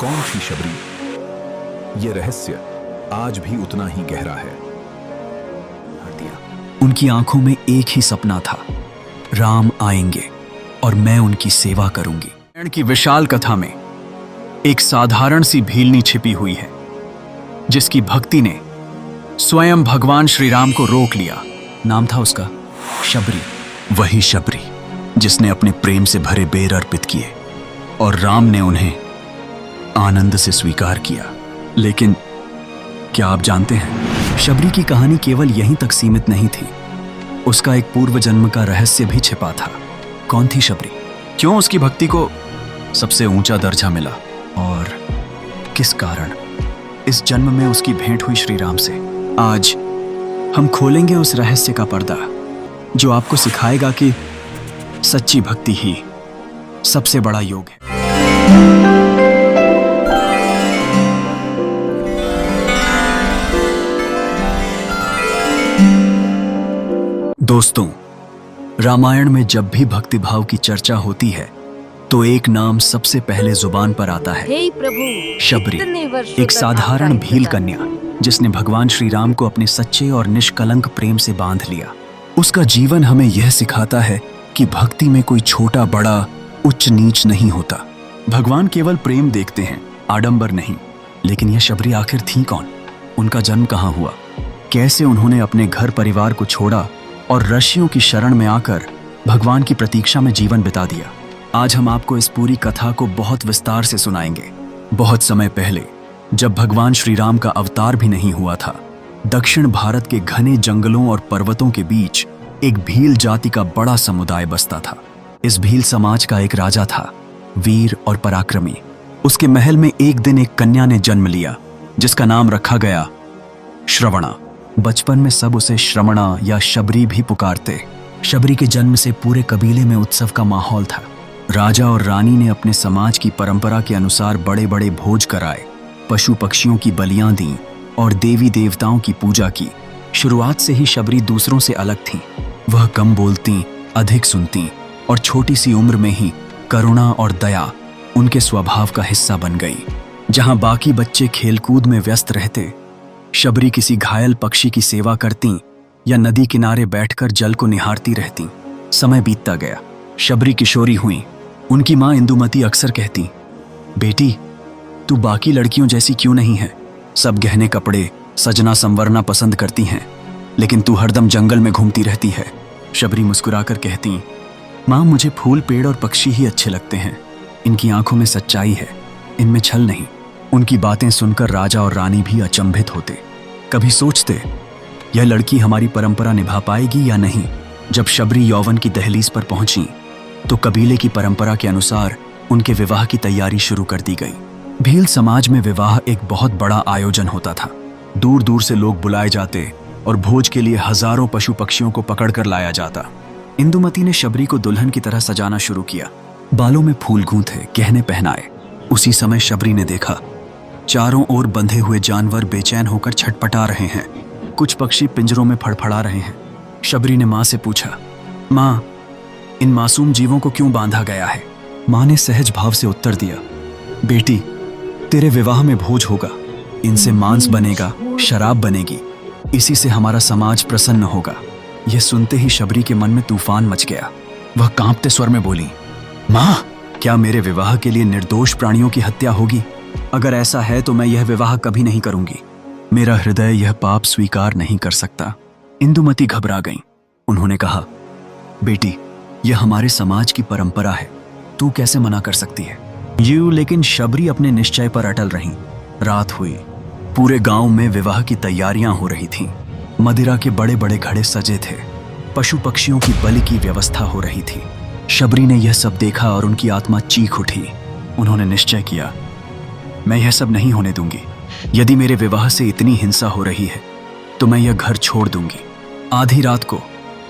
कौन थी शबरी? ये रहस्य आज भी उतना ही गहरा है। उनकी आंखों में एक ही सपना था, राम आएंगे और मैं उनकी सेवा करूंगी। रामायण की विशाल कथा में एक साधारण सी भीलनी छिपी हुई है, जिसकी भक्ति ने स्वयं भगवान श्री राम को रोक लिया। नाम था उसका शबरी। वही शबरी जिसने अपने प्रेम से भरे बेर अर्पित किए और राम ने उन्हें आनंद से स्वीकार किया। लेकिन क्या आप जानते हैं, शबरी की कहानी केवल यहीं तक सीमित नहीं थी। उसका एक पूर्व जन्म का रहस्य भी छिपा था। कौन थी शबरी? क्यों उसकी भक्ति को सबसे ऊंचा दर्जा मिला? और किस कारण इस जन्म में उसकी भेंट हुई श्री राम से? आज हम खोलेंगे उस रहस्य का पर्दा, जो आपको सिखाएगा कि सच्ची भक्ति ही सबसे बड़ा योग है। दोस्तों, रामायण में जब भी भक्तिभाव की चर्चा होती है तो एक नाम सबसे पहले जुबान पर आता है। हे प्रभु, शबरी, एक साधारण भील कन्या जिसने भगवान श्री राम को अपने सच्चे और निष्कलंक प्रेम से बांध लिया। उसका जीवन हमें यह सिखाता है कि भक्ति में कोई छोटा बड़ा उच्च नीच नहीं होता। भगवान केवल प्रेम देखते हैं, आडंबर नहीं। लेकिन यह शबरी आखिर थी कौन? उनका जन्म कहाँ हुआ? कैसे उन्होंने अपने घर परिवार को छोड़ा और ऋषियों की शरण में आकर भगवान की प्रतीक्षा में जीवन बिता दिया? आज हम आपको इस पूरी कथा को बहुत विस्तार से सुनाएंगे। बहुत समय पहले, जब भगवान श्री राम का अवतार भी नहीं हुआ था, दक्षिण भारत के घने जंगलों और पर्वतों के बीच एक भील जाति का बड़ा समुदाय बसता था। इस भील समाज का एक राजा था, वीर और पराक्रमी। उसके महल में एक दिन एक कन्या ने जन्म लिया, जिसका नाम रखा गया श्रवणा। बचपन में सब उसे श्रवणा या शबरी भी पुकारते। शबरी के जन्म से पूरे कबीले में उत्सव का माहौल था। राजा और रानी ने अपने समाज की परंपरा के अनुसार बड़े बड़े भोज कराए, पशु पक्षियों की बलियां दी और देवी देवताओं की पूजा की। शुरुआत से ही शबरी दूसरों से अलग थी। वह कम बोलती, अधिक सुनती और छोटी सी उम्र में ही करुणा और दया उनके स्वभाव का हिस्सा बन गई। जहां बाकी बच्चे खेलकूद में व्यस्त रहते, शबरी किसी घायल पक्षी की सेवा करती या नदी किनारे बैठकर जल को निहारती रहती। समय बीतता गया, शबरी किशोरी हुई। उनकी माँ इंदुमती अक्सर कहती, बेटी, तू बाकी लड़कियों जैसी क्यों नहीं है? सब गहने कपड़े, सजना संवरना पसंद करती हैं, लेकिन तू हरदम जंगल में घूमती रहती है। शबरी मुस्कुराकर कहती, माँ, मुझे फूल, पेड़ और पक्षी ही अच्छे लगते हैं। इनकी आंखों में सच्चाई है, इनमें छल नहीं। उनकी बातें सुनकर राजा और रानी भी अचंभित होते। कभी सोचते, यह लड़की हमारी परंपरा निभा पाएगी या नहीं। जब शबरी यौवन की दहलीज पर पहुंची तो कबीले की परंपरा के अनुसार उनके विवाह की तैयारी शुरू कर दी गई। भील समाज में विवाह एक बहुत बड़ा आयोजन होता था। दूर दूर से लोग बुलाए जाते और भोज के लिए हजारों पशु पक्षियों को पकड़कर लाया जाता। इंदुमती ने शबरी को दुल्हन की तरह सजाना शुरू किया। बालों में फूल गूंथे, गहने पहनाए। उसी समय शबरी ने देखा, चारों ओर बंधे हुए जानवर बेचैन होकर छटपटा रहे हैं। कुछ पक्षी पिंजरों में फड़फड़ा रहे हैं। शबरी ने माँ से पूछा, माँ, इन मासूम जीवों को क्यों बांधा गया है? माँ ने सहज भाव से उत्तर दिया, बेटी, तेरे विवाह में भोज होगा, इनसे मांस बनेगा, शराब बनेगी, इसी से हमारा समाज प्रसन्न होगा। यह सुनते ही शबरी के मन में तूफान मच गया। वह कांपते स्वर में बोली, माँ, क्या मेरे विवाह के लिए निर्दोष प्राणियों की हत्या होगी? अगर ऐसा है तो मैं यह विवाह कभी नहीं करूंगी। मेरा हृदय यह पाप स्वीकार नहीं कर सकता। इंदुमती घबरा गईं। उन्होंने कहा, बेटी, यह हमारे समाज की परंपरा है, तू कैसे मना कर सकती है? लेकिन शबरी अपने निश्चय पर अटल रहीं। रात हुई। पूरे गांव में विवाह की तैयारियां हो रही थीं। मदिरा के बड़े बड़े घड़े सजे थे। पशु पक्षियों की बलि की व्यवस्था हो रही थी। शबरी ने यह सब देखा और उनकी आत्मा चीख उठी। उन्होंने निश्चय किया, मैं यह सब नहीं होने दूंगी। यदि मेरे विवाह से इतनी हिंसा हो रही है तो मैं यह घर छोड़ दूंगी। आधी रात को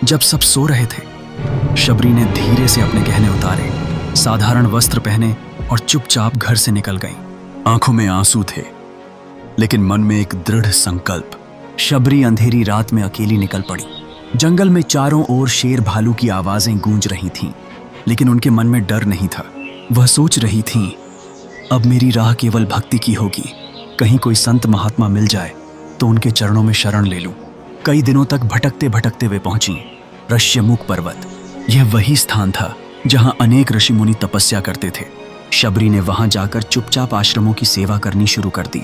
जब सब सो रहे थे, शबरी ने धीरे से अपने गहने उतारे, साधारण वस्त्र पहने और चुपचाप घर से निकल गई। आंखों में आंसू थे, लेकिन मन में एक दृढ़ संकल्प। शबरी अंधेरी रात में अकेली निकल पड़ी। जंगल में चारों ओर शेर भालू की आवाजें गूंज रही थीं, लेकिन उनके मन में डर नहीं था। वह सोच रही थीं, अब मेरी राह केवल भक्ति की होगी। कहीं कोई संत महात्मा मिल जाए तो उनके चरणों में शरण ले लूं। कई दिनों तक भटकते भटकते वे पहुंची ऋष्यमुख पर्वत। यह वही स्थान था जहां अनेक ऋषि मुनि तपस्या करते थे। शबरी ने वहां जाकर चुपचाप आश्रमों की सेवा करनी शुरू कर दी।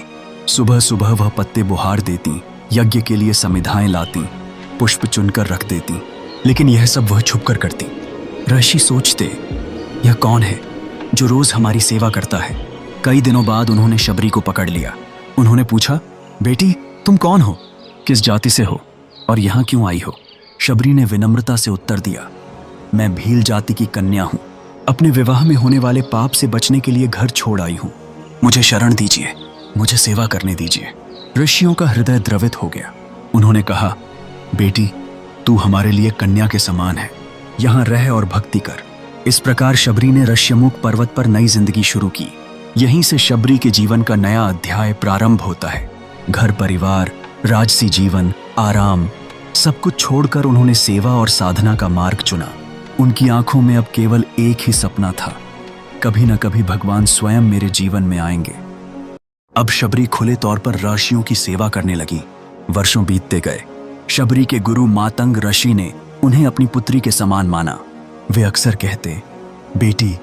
सुबह सुबह वह पत्ते बुहार देती, यज्ञ के लिए समिधाएं लाती, पुष्प चुनकर रख देती, लेकिन यह सब वह छुपकर करती। ऋषि सोचते, यह कौन है जो रोज हमारी सेवा करता है। कई दिनों बाद उन्होंने शबरी को पकड़ लिया। उन्होंने पूछा, बेटी तुम कौन हो, किस जाति से हो और यहाँ क्यों आई हो? शबरी ने विनम्रता से उत्तर दिया, मैं भील जाति की कन्या हूँ। अपने विवाह में होने वाले पाप से बचने के लिए घर छोड़ आई हूँ। मुझे शरण दीजिए, मुझे सेवा करने दीजिए। ऋषियों का हृदय द्रवित हो गया। उन्होंने कहा, बेटी तू हमारे लिए कन्या के समान है, यहाँ रह और भक्ति कर। इस प्रकार शबरी ने ऋष्यमुख पर्वत पर नई जिंदगी शुरू की। यहीं से शबरी के जीवन का नया अध्याय प्रारंभ होता है। घर परिवार, राजसी जीवन, आराम, सब कुछ छोड़कर उन्होंने सेवा और साधना का मार्ग चुना। उनकी आंखों में अब केवल एक ही सपना था, कभी न कभी भगवान स्वयं मेरे जीवन में आएंगे। अब शबरी खुले तौर पर ऋषियों की सेवा करने लगी। वर्षों बीतते गए। शबरी के गुरु मातंग ऋषि ने उन्हें अपनी पुत्री के समान माना। वे अक्सर कहते, बेटी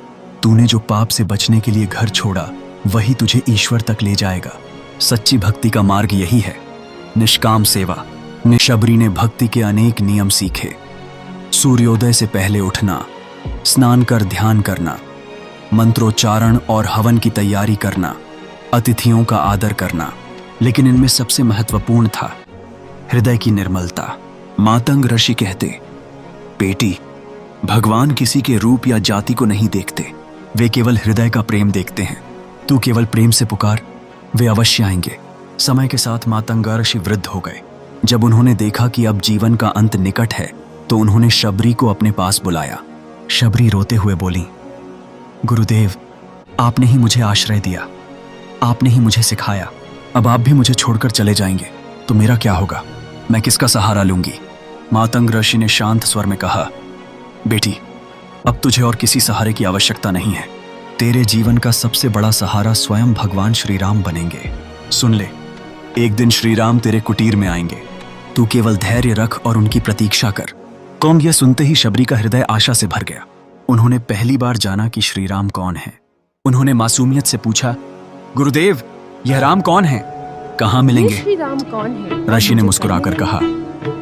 तूने जो पाप से बचने के लिए घर छोड़ा वही तुझे ईश्वर तक ले जाएगा। सच्ची भक्ति का मार्ग यही है, निष्काम सेवा। शबरी ने भक्ति के अनेक नियम सीखे। सूर्योदय से पहले उठना, स्नान कर ध्यान करना, मंत्रोच्चारण और हवन की तैयारी करना, अतिथियों का आदर करना, लेकिन इनमें सबसे महत्वपूर्ण था हृदय की निर्मलता। मातंग ऋषि कहते, बेटी भगवान किसी के रूप या जाति को नहीं देखते, वे केवल हृदय का प्रेम देखते हैं। तू केवल प्रेम से पुकार, वे अवश्य आएंगे। समय के साथ मातंग ऋषि वृद्ध हो गए। जब उन्होंने देखा कि अब जीवन का अंत निकट है तो उन्होंने शबरी को अपने पास बुलाया। शबरी रोते हुए बोली, गुरुदेव आपने ही मुझे आश्रय दिया, आपने ही मुझे सिखाया, अब आप भी मुझे छोड़कर चले जाएंगे तो मेरा क्या होगा? मैं किसका सहारा लूंगी? मातंग ऋषि ने शांत स्वर में कहा, बेटी अब तुझे और किसी सहारे की आवश्यकता नहीं है। तेरे जीवन का सबसे बड़ा सहारा स्वयं भगवान श्री राम बनेंगे। सुन ले, एक दिन श्री राम तेरे कुटीर में आएंगे, तू केवल धैर्य रख और उनकी प्रतीक्षा कर। कौम यह सुनते ही शबरी का हृदय आशा से भर गया। उन्होंने पहली बार जाना कि श्री राम कौन है। उन्होंने मासूमियत से पूछा, गुरुदेव यह राम कौन है, कहाँ मिलेंगे? श्री राम कौन है? ऋषि ने मुस्कुराकर कहा,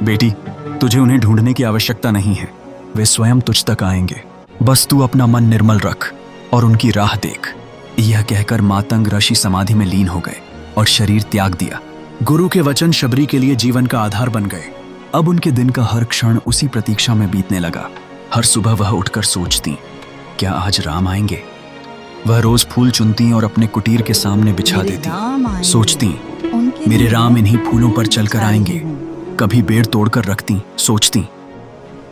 बेटी तुझे उन्हें ढूंढने की आवश्यकता नहीं है, वे स्वयं तुझ तक आएंगे। बस तू अपना मन निर्मल रख और उनकी राह देख। यह कहकर मातंग ऋषि समाधि में लीन हो गए और शरीर त्याग दिया। गुरु के वचन शबरी के लिए जीवन का आधार बन गए। अब उनके दिन का हर क्षण उसी प्रतीक्षा में बीतने लगा। हर सुबह वह उठकर सोचती, क्या आज राम आएंगे? वह रोज फूल चुनती और अपने कुटीर के सामने बिछा देती। सोचती, मेरे राम इन्हीं फूलों पर चलकर आएंगे। कभी बेर तोड़कर रखती, सोचती,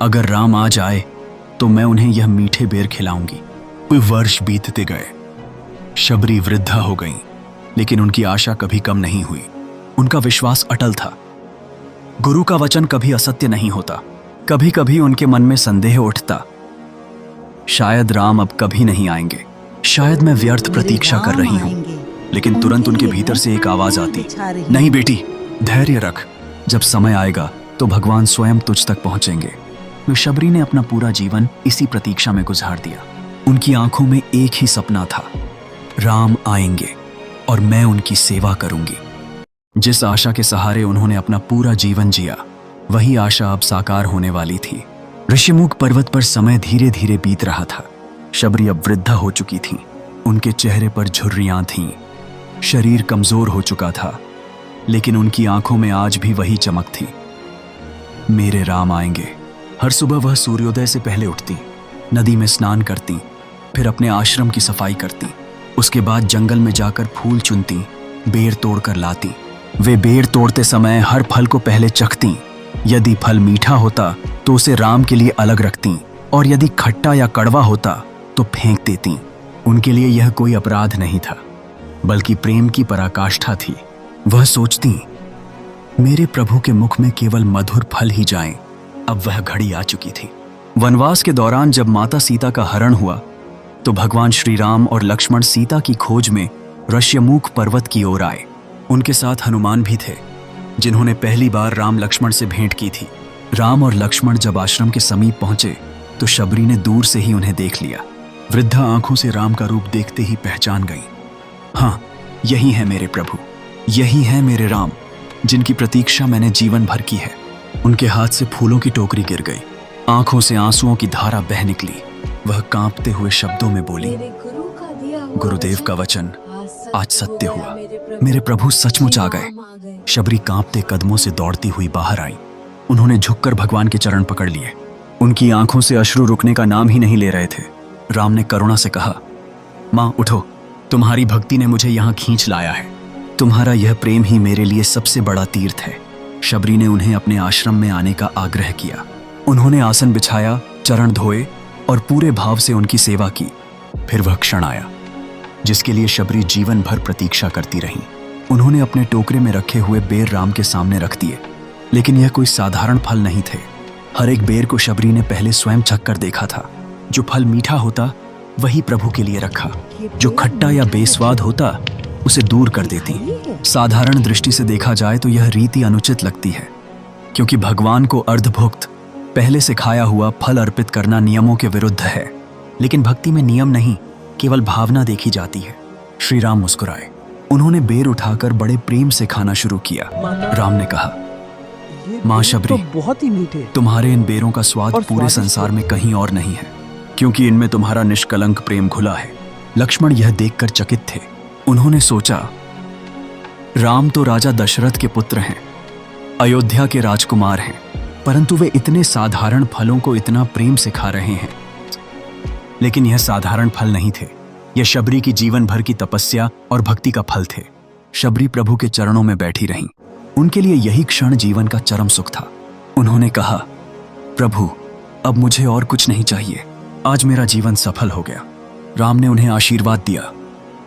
अगर राम आज आए तो मैं उन्हें यह मीठे बेर खिलाऊंगी। कोई वर्ष बीतते गए। शबरी वृद्धा हो गई, लेकिन उनकी आशा कभी कम नहीं हुई। उनका विश्वास अटल था। गुरु का वचन कभी असत्य नहीं होता। कभी कभी उनके मन में संदेह उठता, शायद राम अब कभी नहीं आएंगे, शायद मैं व्यर्थ प्रतीक्षा कर रही हूं। लेकिन तुरंत उनके भीतर से एक आवाज आती, नहीं बेटी धैर्य रख, जब समय आएगा तो भगवान स्वयं तुझ तक पहुंचेंगे। तो शबरी ने अपना पूरा जीवन इसी प्रतीक्षा में गुजार दिया। उनकी आंखों में एक ही सपना था, राम आएंगे और मैं उनकी सेवा करूंगी। जिस आशा के सहारे उन्होंने अपना पूरा जीवन जिया, वही आशा अब साकार होने वाली थी। ऋष्यमुख पर्वत पर समय धीरे धीरे बीत रहा था। शबरी अब वृद्धा हो चुकी थी। उनके चेहरे पर झुर्रियां थीं, शरीर कमजोर हो चुका था, लेकिन उनकी आंखों में आज भी वही चमक थी। मेरे राम आएंगे। हर सुबह वह सूर्योदय से पहले उठती, नदी में स्नान करती, फिर अपने आश्रम की सफाई करती। उसके बाद जंगल में जाकर फूल चुनती, बेर तोड़कर लाती। वे बेर तोड़ते समय हर फल को पहले चखती। यदि फल मीठा होता तो उसे राम के लिए अलग रखती, और यदि खट्टा या कड़वा होता तो फेंक देती। उनके लिए यह कोई अपराध नहीं था, बल्कि प्रेम की पराकाष्ठा थी। वह सोचती, मेरे प्रभु के मुख में केवल मधुर फल ही जाएं। अब वह घड़ी आ चुकी थी। वनवास के दौरान जब माता सीता का हरण हुआ तो भगवान श्री राम और लक्ष्मण सीता की खोज में ऋष्यमुख पर्वत की ओर आए। उनके साथ हनुमान भी थे, जिन्होंने पहली बार राम लक्ष्मण से भेंट की थी। राम और लक्ष्मण जब आश्रम के समीप पहुंचे तो शबरी ने दूर से ही उन्हें देख लिया। वृद्धा आंखों से राम का रूप देखते ही पहचान गई। हाँ, यही है मेरे प्रभु, यही है मेरे राम, जिनकी प्रतीक्षा मैंने जीवन भर की है। उनके हाथ से फूलों की टोकरी गिर गई, आंखों से आंसुओं की धारा बह निकली। वह कांपते हुए शब्दों में बोली, गुरुदेव का वचन आज सत्य हुआ, मेरे प्रभु सचमुच आ गए। शबरी कांपते कदमों से दौड़ती हुई बाहर आई। उन्होंने झुककर भगवान के चरण पकड़ लिए। उनकी आंखों से अश्रु रुकने का नाम ही नहीं ले रहे थे। राम ने करुणा से कहा, मां उठो, तुम्हारी भक्ति ने मुझे यहाँ खींच लाया है। तुम्हारा यह प्रेम ही मेरे लिए सबसे बड़ा तीर्थ है। शबरी ने उन्हें अपने आश्रम में आने का आग्रह किया। उन्होंने आसन बिछाया, चरण धोए और पूरे भाव से उनकी सेवा की। फिर वह क्षण आया जिसके लिए शबरी जीवन भर प्रतीक्षा करती रही। उन्होंने अपने टोकरे में रखे हुए बेर राम के सामने रख दिए, लेकिन यह कोई साधारण फल नहीं थे। हर एक बेर को शबरी ने पहले स्वयं चखकर देखा था। जो फल मीठा होता वही प्रभु के लिए रखा, जो खट्टा या बेस्वाद होता उसे दूर कर देती। साधारण दृष्टि से देखा जाए तो यह रीति अनुचित लगती है, क्योंकि भगवान को अर्धभुक्त पहले से खाया हुआ फल अर्पित करना नियमों के विरुद्ध है। लेकिन भक्ति में नियम नहीं, केवल भावना देखी जाती है। श्री राम मुस्कुराए। उन्होंने बेर उठाकर बड़े प्रेम से खाना शुरू किया। राम ने कहा, मां शबरी, बहुत ही मीठे, तुम्हारे इन बेरों का स्वाद पूरे संसार में कहीं और नहीं है, क्योंकि इनमें तुम्हारा निष्कलंक प्रेम घुला है। लक्ष्मण यह देखकर चकित थे। उन्होंने सोचा, राम तो राजा दशरथ के पुत्र हैं, अयोध्या के राजकुमार हैं, परंतु वे इतने साधारण फलों को इतना प्रेम से खा रहे हैं। लेकिन यह साधारण फल नहीं थे, यह शबरी की जीवन भर की तपस्या और भक्ति का फल थे। शबरी प्रभु के चरणों में बैठी रहीं। उनके लिए यही क्षण जीवन का चरम सुख था। उन्होंने कहा, प्रभु, अब मुझे और कुछ नहीं चाहिए, आज मेरा जीवन सफल हो गया। राम ने उन्हें आशीर्वाद दिया,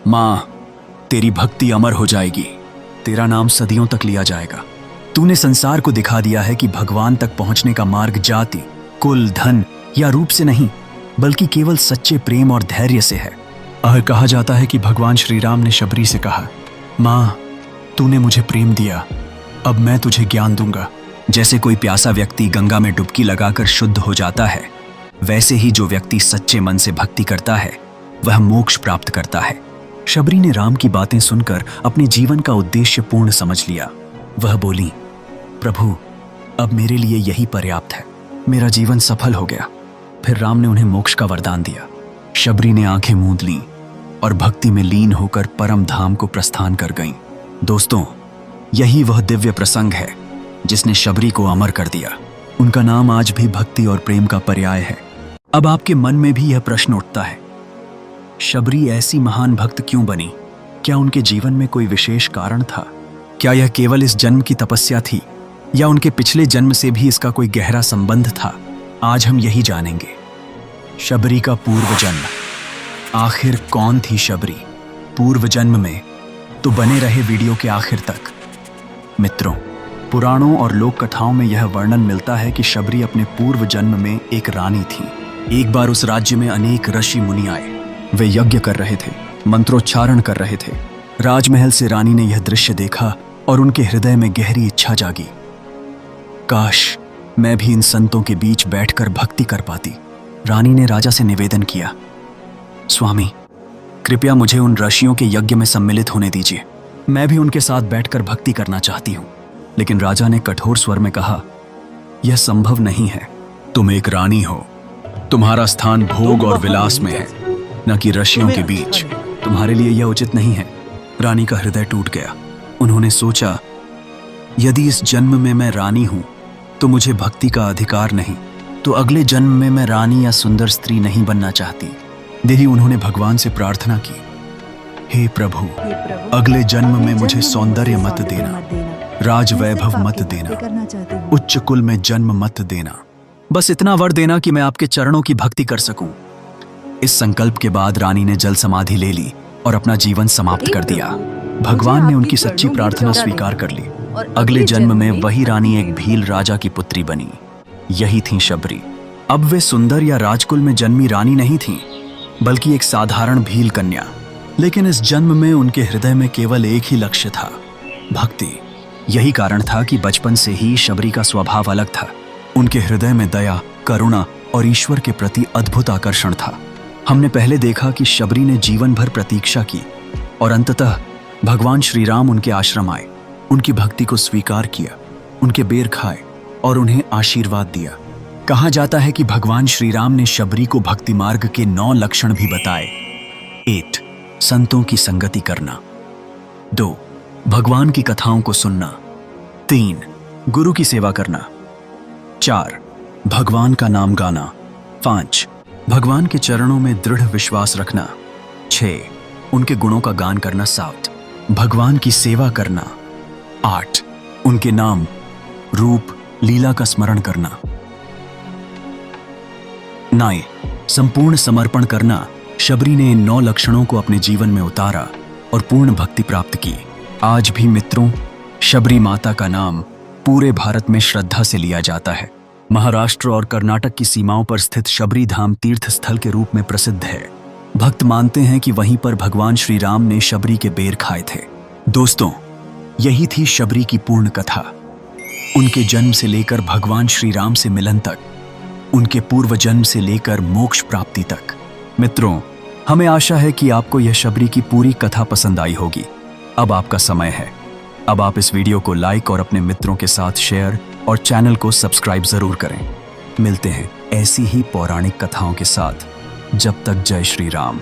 मां, तेरी भक्ति अमर हो जाएगी, तेरा नाम सदियों तक लिया जाएगा। तूने संसार को दिखा दिया है कि भगवान तक पहुंचने का मार्ग जाति, कुल, धन या रूप से नहीं, बल्कि केवल सच्चे प्रेम और धैर्य से है। कहा जाता है कि भगवान श्री राम ने शबरी से कहा, मां, तूने मुझे प्रेम दिया, अब मैं तुझे ज्ञान दूंगा। जैसे कोई प्यासा व्यक्ति गंगा में डुबकी लगाकर शुद्ध हो जाता है, वैसे ही जो व्यक्ति सच्चे मन से भक्ति करता है वह मोक्ष प्राप्त करता है। शबरी ने राम की बातें सुनकर अपने जीवन का उद्देश्य पूर्ण समझ लिया। वह बोली, प्रभु, अब मेरे लिए यही पर्याप्त है, मेरा जीवन सफल हो गया। फिर राम ने उन्हें मोक्ष का वरदान दिया। शबरी ने आंखें मूंद लीं और भक्ति में लीन होकर परम धाम को प्रस्थान कर गईं। दोस्तों, यही वह दिव्य प्रसंग है जिसने शबरी को अमर कर दिया। उनका नाम आज भी भक्ति और प्रेम का पर्याय है। अब आपके मन में भी यह प्रश्न उठता है, शबरी ऐसी महान भक्त क्यों बनी? क्या उनके जीवन में कोई विशेष कारण था? क्या यह केवल इस जन्म की तपस्या थी, या उनके पिछले जन्म से भी इसका कोई गहरा संबंध था? आज हम यही जानेंगे। शबरी का पूर्व जन्म। आखिर कौन थी शबरी पूर्व जन्म में? तो बने रहे वीडियो के आखिर तक। मित्रों, पुराणों और लोक कथाओं में यह वर्णन मिलता है कि शबरी अपने पूर्व जन्म में एक रानी थी। एक बार उस राज्य में अनेक ऋषि मुनि आए। वे यज्ञ कर रहे थे, मंत्रोच्चारण कर रहे थे। राजमहल से रानी ने यह दृश्य देखा और उनके हृदय में गहरी इच्छा जागी, काश मैं भी इन संतों के बीच बैठकर भक्ति कर पाती। रानी ने राजा से निवेदन किया, स्वामी, कृपया मुझे उन ऋषियों के यज्ञ में सम्मिलित होने दीजिए, मैं भी उनके साथ बैठकर भक्ति करना चाहती हूँ। लेकिन राजा ने कठोर स्वर में कहा, यह संभव नहीं है, तुम एक रानी हो, तुम्हारा स्थान भोग और विलास में है, न कि ऋषियों के बीच। तुम्हारे लिए यह उचित नहीं है। रानी का हृदय टूट गया। उन्होंने सोचा, यदि इस जन्म में मैं रानी हूं तो मुझे भक्ति का अधिकार नहीं, तो अगले जन्म में मैं रानी या सुंदर स्त्री नहीं बनना चाहती। देवी उन्होंने भगवान से प्रार्थना की, हे प्रभु, अगले जन्म में मुझे सौंदर्य मत देना, राज वैभव मत देना, उच्च कुल में जन्म मत देना, बस इतना वर देना कि मैं आपके चरणों की भक्ति कर सकूं। इस संकल्प के बाद रानी ने जल समाधि ले ली और अपना जीवन समाप्त कर दिया। भगवान ने उनकी सच्ची प्रार्थना स्वीकार कर ली। अगले जन्म में वही रानी एक भील राजा की पुत्री बनी। यही थी शबरी। अब वे सुंदर या राजकुल में जन्मी रानी नहीं थीं, बल्कि एक साधारण भील कन्या। लेकिन इस जन्म में उनके हृदय में केवल एक ही लक्ष्य था, भक्ति। यही कारण था कि बचपन से ही शबरी का स्वभाव अलग था। उनके हृदय में दया, करुणा और ईश्वर के प्रति अद्भुत आकर्षण था। हमने पहले देखा कि शबरी ने जीवन भर प्रतीक्षा की और अंततः भगवान श्री राम उनके आश्रम आए, उनकी भक्ति को स्वीकार किया, उनके बेर खाए और उन्हें आशीर्वाद दिया। कहा जाता है कि भगवान श्री राम ने शबरी को भक्ति मार्ग के 9 लक्षण भी बताए। 8. संतों की संगति करना। 2. भगवान की कथाओं को सुनना। 3. गुरु की सेवा करना। 4. भगवान का नाम गाना। 5. भगवान के चरणों में दृढ़ विश्वास रखना। 6. उनके गुणों का गान करना। 7. भगवान की सेवा करना। 8. उनके नाम, रूप, लीला का स्मरण करना। 9. संपूर्ण समर्पण करना। शबरी ने इन 9 लक्षणों को अपने जीवन में उतारा और पूर्ण भक्ति प्राप्त की। आज भी मित्रों, शबरी माता का नाम पूरे भारत में श्रद्धा से लिया जाता है। महाराष्ट्र और कर्नाटक की सीमाओं पर स्थित शबरी धाम तीर्थ स्थल के रूप में प्रसिद्ध है। भक्त मानते हैं कि वहीं पर भगवान श्री राम ने शबरी के बेर खाए थे। दोस्तों, यही थी शबरी की पूर्ण कथा। उनके जन्म से लेकर भगवान श्री राम से मिलन तक, उनके पूर्व जन्म से लेकर मोक्ष प्राप्ति तक। मित्रों, हमें आशा है कि आपको यह शबरी की पूरी कथा पसंद आई होगी। अब आपका समय है। अब आप इस वीडियो को लाइक और अपने मित्रों के साथ शेयर और चैनल को सब्सक्राइब जरूर करें। मिलते हैं ऐसी ही पौराणिक कथाओं के साथ। जब तक जय श्री राम।